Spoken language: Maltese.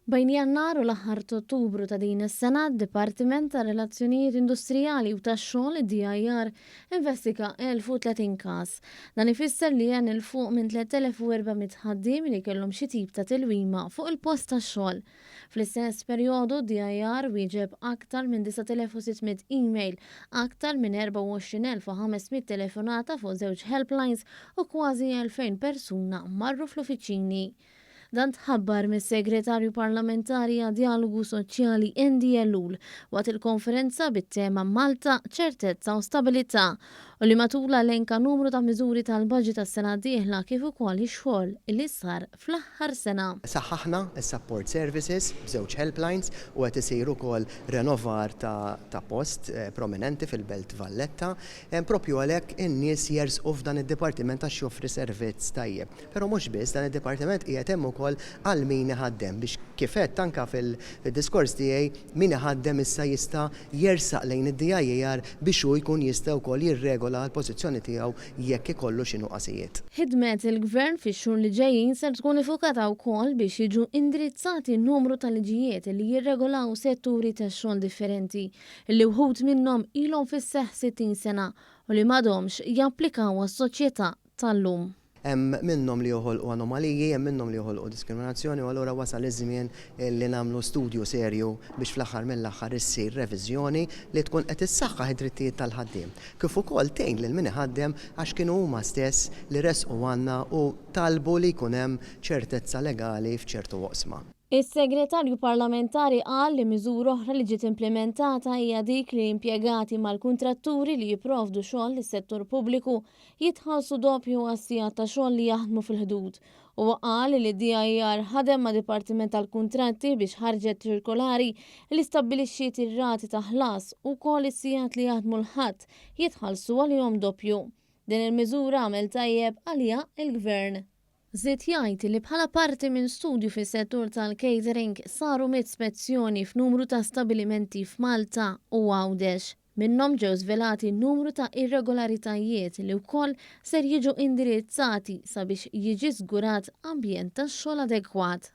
Bejn Jannar u l-aħħar ta' Ottubru ta' din is-sena, d-Dipartiment ta' Relazzjonijiet Industrijali u tax-xogħol id-DIR investiga 1030 każ. Dan ifisser li hemm il fuq minn 3400 ħaddiem li kellhom xi tip ta' tilwima fuq il-post tax-xogħol. Fl-istess perjodu DIR wieġeb aktar minn 9600 email, aktar minn 24,500 telefonata fuq żewġ helplines u kważi 2000 persuna marru fl-uffiċini. Dan tħabbar mis-Segretarju Parlamentari għad Dialogu Soċjali Endi Ellul waqt il-konferenza bit-tema Malta, ċertezza u stabilità u li matula elenka numru ta' miżuri tal-budget tas-sena d-dieħla kif ukoll ix-xogħol li sar fl-aħħar sena. Saħħaħna is-support services b'żewġ helplines u qed isir ukoll renovar ta' post prominenti fil-Belt Valletta, propju għalhekk in-nies jersqu f'dan id-dipartiment għax joffri servizz tajjeb. Però mhux biss dan id-dipartiment qiegħed hemm ukoll għal min iħaddem biex kifet anke fil-diskors tiegħi min iħaddem issa jista' jersaq lejn id-DIR biex hu jkun jista' wkoll jirregola l-pożizzjoni tiegħu jekk ikollu xi nuqqasijiet. Ħidmet il-Gvern fix-xhur li ġejjin se tkun ifukata wkoll biex jiġu indirizzati n-numru ta' liġijiet li jirregolaw setturi tax-xogħol differenti li wħud minnhom ilhom fis-seħħ 60 sena u li m'għadhomx japplikaw għas-soċjetà tal-lum. Hemm minnhom li joħolqu anomaliji, hemm minnhom li joħolqu diskriminazzjoni u allura wasal iż-żmien li nagħmlu studju serju biex fl-aħħar mill-aħħar issir reviżjoni li tkun qed issaħħaħ id-drittijiet tal-ħaddiem. Kif ukoll tgħin lil min iħaddem għax kienu huma stess li resqu għandna u talbu li jkun hemm ċertezza legali f'ċertu oqsma. Is-Segretarju Parlamentari qal li miżura oħra li ġiet implementata hija dik li impjegati mal-kuntratturi li jipprovdu xogħol lis-settur pubbliku jitħallsu doppju għas-sigħat ta' xogħol li jaħdmu fil-ħdud. U qal li DIR ħadem ma' Dipartiment tal-Kuntratti biex ħarġet ċirkolari li stabbilixxiet ir-rati ta' ħlas u wkoll is-sigħat li jaħdmu l-ħadd jitħallsu għalihom doppju. Din il-miżura għamel tajjeb għaliha il-Gvern. Żied jgħid li bħala parti minn studju fis-settur tal-catering saru ispezzjoni f'numru ta' stabilimenti f'Malta u Għawdex. Minnhom ġew żvelati numru ta' irregolaritajiet li wkoll ser jiġu indirizzati sabiex jiġi żgurat ambjent tax-xogħol adekwat.